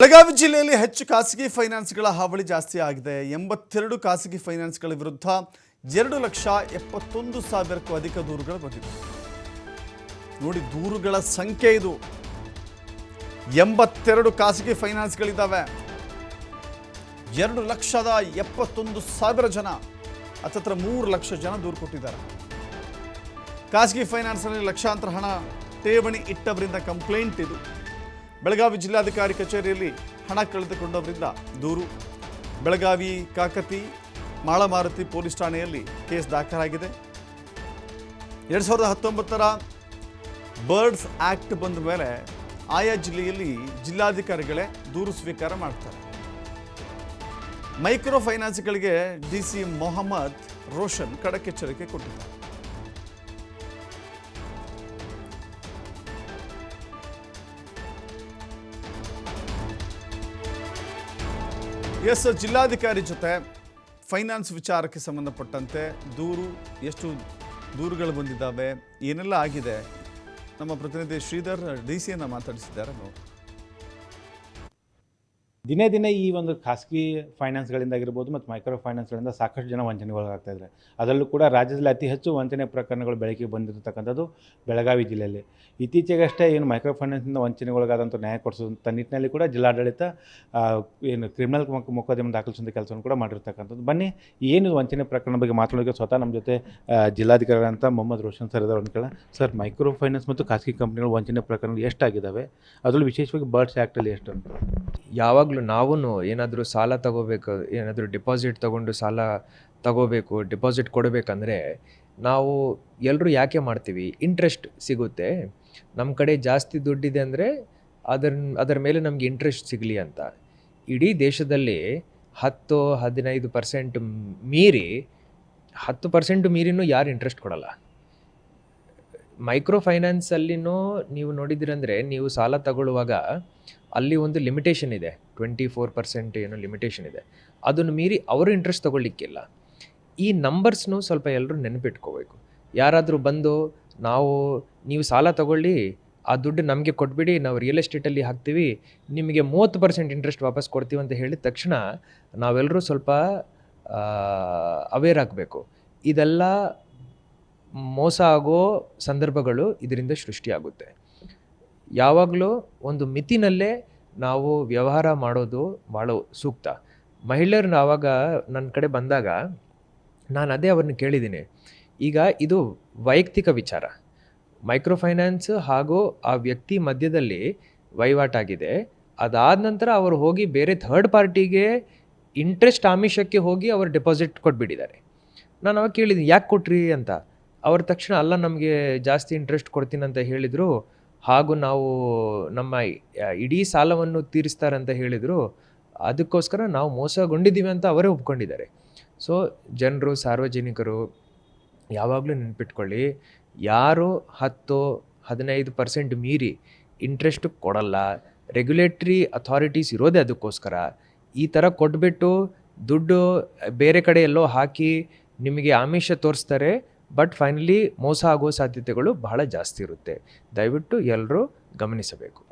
ಬೆಳಗಾವಿ ಜಿಲ್ಲೆಯಲ್ಲಿ ಹೆಚ್ಚು ಖಾಸಗಿ ಫೈನಾನ್ಸ್ಗಳ ಹಾವಳಿ ಜಾಸ್ತಿ ಆಗಿದೆ. 82 ಖಾಸಗಿ ಫೈನಾನ್ಸ್ಗಳ ವಿರುದ್ಧ 2,71,000ಕ್ಕೂ ಅಧಿಕ ದೂರುಗಳು ಬಂದಿವೆ. ನೋಡಿ, ದೂರುಗಳ ಸಂಖ್ಯೆ ಇದು. 82 ಖಾಸಗಿ ಫೈನಾನ್ಸ್ಗಳಿದ್ದಾವೆ. 2,71,000 ಜನ, ಹತ್ತತ್ರ 3 ಲಕ್ಷ ಜನ ದೂರು ಕೊಟ್ಟಿದ್ದಾರೆ. ಖಾಸಗಿ ಫೈನಾನ್ಸ್ನಲ್ಲಿ ಲಕ್ಷಾಂತರ ಹಣ ಠೇವಣಿ ಇಟ್ಟವರಿಂದ ಕಂಪ್ಲೇಂಟ್ ಇದು. ಬೆಳಗಾವಿ ಜಿಲ್ಲಾಧಿಕಾರಿ ಕಚೇರಿಯಲ್ಲಿ ಹಣ ಕಳೆದುಕೊಂಡವರಿಂದ ದೂರು. ಬೆಳಗಾವಿ ಕಾಕತಿ ಮಾಳಮಾರುತಿ ಪೊಲೀಸ್ ಠಾಣೆಯಲ್ಲಿ ಕೇಸ್ ದಾಖಲಾಗಿದೆ. 2019ರ ಬರ್ಡ್ಸ್ ಆ್ಯಕ್ಟ್ ಬಂದ ಮೇಲೆ ಆಯಾ ಜಿಲ್ಲೆಯಲ್ಲಿ ಜಿಲ್ಲಾಧಿಕಾರಿಗಳೇ ದೂರು ಸ್ವೀಕಾರ ಮಾಡ್ತಾರೆ. ಮೈಕ್ರೋ ಫೈನಾನ್ಸ್ಗಳಿಗೆ ಡಿಸಿ ಮೊಹಮ್ಮದ್ ರೋಷನ್ ಖಡಕ್ ಎಚ್ಚರಿಕೆ ಕೊಟ್ಟಿದ್ದಾರೆ. ಜಿಲ್ಲಾಧಿಕಾರಿ ಜೊತೆ ಫೈನಾನ್ಸ್ ವಿಚಾರಕ್ಕೆ ಸಂಬಂಧಪಟ್ಟಂತೆ ಎಷ್ಟು ದೂರುಗಳು ಬಂದಿದ್ದಾವೆ, ಏನೆಲ್ಲ ಆಗಿದೆ, ನಮ್ಮ ಪ್ರತಿನಿಧಿ ಶ್ರೀಧರ್ ಡಿಸಿಯನ್ನು ಮಾತಾಡಿಸಿದ್ದಾರೆ. ನೋಡಿ, ದಿನೇ ದಿನೇ ಈ ಒಂದು ಖಾಸಗಿ ಫೈನಾನ್ಸ್ಗಳಿಂದ ಆಗಿರ್ಬೋದು ಮತ್ತು ಮೈಕ್ರೋ ಫೈನಾನ್ಸ್ಗಳಿಂದ ಸಾಕಷ್ಟು ಜನ ವಂಚನೆಗೊಳಗಾಗ್ತಾ ಇದ್ದಾರೆ. ಅದರಲ್ಲೂ ಕೂಡ ರಾಜ್ಯದಲ್ಲಿ ಅತಿ ಹೆಚ್ಚು ವಂಚನೆ ಪ್ರಕರಣಗಳು ಬೆಳಕಿಗೆ ಬಂದಿರತಕ್ಕಂಥದ್ದು ಬೆಳಗಾವಿ ಜಿಲ್ಲೆಯಲ್ಲಿ. ಇತ್ತೀಚೆಗಷ್ಟೇ ಏನು ಮೈಕ್ರೋ ಫೈನಾನ್ಸಿಂದ ವಂಚನೆಗೊಳಗಾದಂಥ ನ್ಯಾಯ ಕೊಡಿಸುವಂಥ ನಿಟ್ಟಿನಲ್ಲಿ ಕೂಡ ಜಿಲ್ಲಾಡಳಿತ ಏನು ಕ್ರಿಮಿನಲ್ ಮೊಕದ್ದಮೆ ದಾಖಲಿಸುವಂಥ ಕೆಲಸವನ್ನು ಕೂಡ ಮಾಡಿರ್ತಕ್ಕಂಥದ್ದು. ಬನ್ನಿ, ಏನು ವಂಚನೆ ಪ್ರಕರಣ ಬಗ್ಗೆ ಮಾತನಾಡೋಕ್ಕೆ ಸ್ವತಃ ನಮ್ಮ ಜೊತೆ ಜಿಲ್ಲಾಧಿಕಾರಿಗಳಂತ ಮೊಹಮ್ಮದ್ ರೋಷನ್ ಸರ್ ಇದ್ದಾರೆ. ಕೇಳ ಸರ್, ಮೈಕ್ರೋ ಫೈನಾನ್ಸ್ ಮತ್ತು ಖಾಸಗಿ ಕಂಪ್ನಿಗಳು ವಂಚನೆ ಪ್ರಕರಣಗಳು ಎಷ್ಟಾಗಿದ್ದಾವೆ, ಅದರಲ್ಲೂ ವಿಶೇಷವಾಗಿ ಬರ್ಡ್ಸ್ ಆ್ಯಕ್ಟಲ್ಲಿ ಎಷ್ಟು ಅಂತ? ಯಾವಾಗಲೂ ನಾವು ಏನಾದರೂ ಸಾಲ ತಗೋಬೇಕು, ಏನಾದರೂ ಡಿಪಾಸಿಟ್ ತೊಗೊಂಡು ಸಾಲ ತಗೋಬೇಕು, ಡಿಪಾಸಿಟ್ ಕೊಡಬೇಕಂದ್ರೆ ನಾವು ಎಲ್ಲರೂ ಯಾಕೆ ಮಾಡ್ತೀವಿ? ಇಂಟ್ರೆಸ್ಟ್ ಸಿಗುತ್ತೆ, ನಮ್ಮ ಕಡೆ ಜಾಸ್ತಿ ದುಡ್ಡಿದೆ ಅಂದರೆ ಅದರ ಮೇಲೆ ನಮಗೆ ಇಂಟ್ರೆಸ್ಟ್ ಸಿಗಲಿ ಅಂತ. ಇಡೀ ದೇಶದಲ್ಲಿ 10-15% ಮೀರಿ 10% ಮೀರಿನೂ ಯಾರು ಇಂಟ್ರೆಸ್ಟ್ ಕೊಡಲ್ಲ. ಮೈಕ್ರೋ ಫೈನಾನ್ಸಲ್ಲಿನೂ ನೀವು ನೋಡಿದಿರಂದರೆ, ನೀವು ಸಾಲ ತಗೊಳ್ಳುವಾಗ ಅಲ್ಲಿ ಒಂದು ಲಿಮಿಟೇಷನ್ ಇದೆ, 24% ಏನೋ ಲಿಮಿಟೇಷನ್ ಇದೆ. ಅದನ್ನು ಮೀರಿ ಅವರು ಇಂಟ್ರೆಸ್ಟ್ ತೊಗೊಳ್ಲಿಕ್ಕಿಲ್ಲ. ಈ ನಂಬರ್ಸ್ನು ಸ್ವಲ್ಪ ಎಲ್ಲರೂ ನೆನಪಿಟ್ಕೋಬೇಕು. ಯಾರಾದರೂ ಬಂದು ನೀವು ಸಾಲ ತಗೊಳ್ಳಿ, ಆ ದುಡ್ಡು ನಮಗೆ ಕೊಟ್ಬಿಡಿ, ನಾವು ರಿಯಲ್ ಎಸ್ಟೇಟಲ್ಲಿ ಹಾಕ್ತೀವಿ, ನಿಮಗೆ 30% ಇಂಟ್ರೆಸ್ಟ್ ವಾಪಸ್ ಕೊಡ್ತೀವಿ ಅಂತ ಹೇಳಿದ ತಕ್ಷಣ ನಾವೆಲ್ಲರೂ ಸ್ವಲ್ಪ ಅವೇರ್ ಆಗಬೇಕು. ಇದೆಲ್ಲ ಮೋಸ ಆಗೋ ಸಂದರ್ಭಗಳು ಇದರಿಂದ ಸೃಷ್ಟಿಯಾಗುತ್ತೆ. ಯಾವಾಗಲೂ ಒಂದು ಮಿತಿನಲ್ಲೇ ನಾವು ವ್ಯವಹಾರ ಮಾಡೋದು ಭಾಳ ಸೂಕ್ತ. ಮಹಿಳೆಯರನ್ನ ಆವಾಗ ನನ್ನ ಕಡೆ ಬಂದಾಗ ನಾನು ಅದೇ ಅವ್ರನ್ನ ಕೇಳಿದ್ದೀನಿ, ಈಗ ಇದು ವೈಯಕ್ತಿಕ ವಿಚಾರ, ಮೈಕ್ರೋ ಫೈನಾನ್ಸ್ ಹಾಗೂ ಆ ವ್ಯಕ್ತಿ ಮಧ್ಯದಲ್ಲಿ ವಹಿವಾಟಾಗಿದೆ. ಅದಾದ ನಂತರ ಅವರು ಹೋಗಿ ಬೇರೆ ಥರ್ಡ್ ಪಾರ್ಟಿಗೆ ಇಂಟ್ರೆಸ್ಟ್ ಆಮಿಷಕ್ಕೆ ಹೋಗಿ ಅವರು ಡೆಪಾಸಿಟ್ ಕೊಟ್ಬಿಟ್ಟಿದ್ದಾರೆ. ನಾನು ಅವಾಗ ಕೇಳಿದ್ದೀನಿ, ಯಾಕೆ ಕೊಟ್ರಿ ಅಂತ. ಅವ್ರ ತಕ್ಷಣ ಅಲ್ಲ, ನಮಗೆ ಜಾಸ್ತಿ ಇಂಟ್ರೆಸ್ಟ್ ಕೊಡ್ತೀನಿ ಅಂತ ಹೇಳಿದರು, ಹಾಗೂ ನಾವು ನಮ್ಮ ಇಡೀ ಸಾಲವನ್ನು ತೀರಿಸ್ತಾರಂತ ಹೇಳಿದರು, ಅದಕ್ಕೋಸ್ಕರ ನಾವು ಮೋಸಗೊಂಡಿದ್ದೀವಿ ಅಂತ ಅವರೇ ಒಪ್ಕೊಂಡಿದ್ದಾರೆ. ಸೊ ಜನರು, ಸಾರ್ವಜನಿಕರು ಯಾವಾಗಲೂ ನೆನ್ಪಿಟ್ಕೊಳ್ಳಿ, ಯಾರು 10-15% ಮೀರಿ ಇಂಟ್ರೆಸ್ಟ್ ಕೊಡಲ್ಲ. ರೆಗ್ಯುಲೇಟ್ರಿ ಅಥಾರಿಟೀಸ್ ಇರೋದೇ ಅದಕ್ಕೋಸ್ಕರ. ಈ ಥರ ಕೊಟ್ಬಿಟ್ಟು ದುಡ್ಡು ಬೇರೆ ಕಡೆ ಎಲ್ಲೋ ಹಾಕಿ ನಿಮಗೆ ಆಮಿಷ ತೋರಿಸ್ತಾರೆ, ಬಟ್ ಫೈನಲಿ ಮೋಸ ಆಗೋ ಸಾಧ್ಯತೆಗಳು ಬಹಳ ಜಾಸ್ತಿ ಇರುತ್ತೆ. ದಯವಿಟ್ಟು ಎಲ್ಲರೂ ಗಮನಿಸಬೇಕು.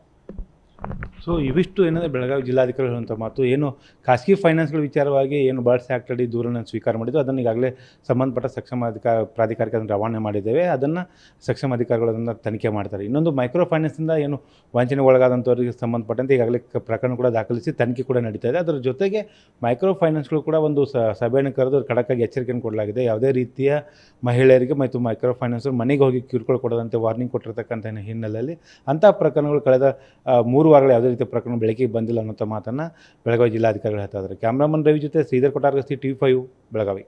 ಸೊ ಇವಿಷ್ಟು ಏನಂದರೆ ಬೆಳಗಾವಿ ಜಿಲ್ಲಾಧಿಕಾರಿ ಹೇಳುವಂಥ ಮಾತು. ಏನು ಖಾಸಗಿ ಫೈನಾನ್ಸ್ಗಳ ವಿಚಾರವಾಗಿ ಏನು ಬರ್ಡ್ಸ್ ಆ್ಯಕ್ಟ್ ಅಡಿ ದೂರನ್ನು ಸ್ವೀಕಾರ ಮಾಡಿದ್ದು, ಅದನ್ನು ಈಗಾಗಲೇ ಸಂಬಂಧಪಟ್ಟ ಸಕ್ಷಮ ಪ್ರಾಧಿಕಾರಕ್ಕೆ ಅದನ್ನು ರವಾನೆ ಮಾಡಿದ್ದೇವೆ. ಅದನ್ನು ಸಕ್ಷಮ ಅಧಿಕಾರಿಗಳು ಅದನ್ನು ತನಿಖೆ ಮಾಡ್ತಾರೆ. ಇನ್ನೊಂದು ಮೈಕ್ರೋ ಫೈನಾನ್ಸಿಂದ ಏನು ವಂಚನೆಗೆ ಒಳಗಾದಂಥವರಿಗೆ ಸಂಬಂಧಪಟ್ಟಂತೆ ಈಗಾಗಲೇ ಪ್ರಕರಣ ಕೂಡ ದಾಖಲಿಸಿ ತನಿಖೆ ಕೂಡ ನಡೀತಾ ಇದೆ. ಅದರ ಜೊತೆಗೆ ಮೈಕ್ರೋ ಫೈನಾನ್ಸ್ಗಳು ಕೂಡ ಒಂದು ಸಭೆಯನ್ನು ಕರೆದು ಖಡಕ್ಕಾಗಿ ಎಚ್ಚರಿಕೆಯನ್ನು ಕೊಡಲಾಗಿದೆ. ಯಾವುದೇ ರೀತಿಯ ಮಹಿಳೆಯರಿಗೆ ಮತ್ತು ಮೈಕ್ರೋ ಫೈನಾನ್ಸ್ ಮನೆಗೆ ಹೋಗಿ ಕಿರುಕುಳ ಕೊಡೋದಂತೆ ವಾರ್ನಿಂಗ್ ಕೊಟ್ಟಿರ್ತಕ್ಕಂಥ ಹಿನ್ನೆಲೆಯಲ್ಲಿ ಅಂಥ ಪ್ರಕರಣಗಳು ಕಳೆದ 3 ವಾರಗಳು ಯಾವುದೇ ರೀತಿಯ ಪ್ರಕರಣ ಬೆಳಕಿಗೆ ಬಂದಿಲ್ಲ ಅನ್ನೋಂಥ ಮಾತನ್ನು ಬೆಳಗಾವಿ ಜಿಲ್ಲಾಧಿಕಾರಿಗಳು ಹೇಳ್ತಾ ಇದ್ದಾರೆ. ಕ್ಯಾಮ್ರಾಮನ್ ರವಿ ಜೊತೆ ಶ್ರೀಧರ್ ಕೊಟ್ಟಾರ್ಗಸ್ತಿ, TV5 ಬೆಳಗಾವಿ.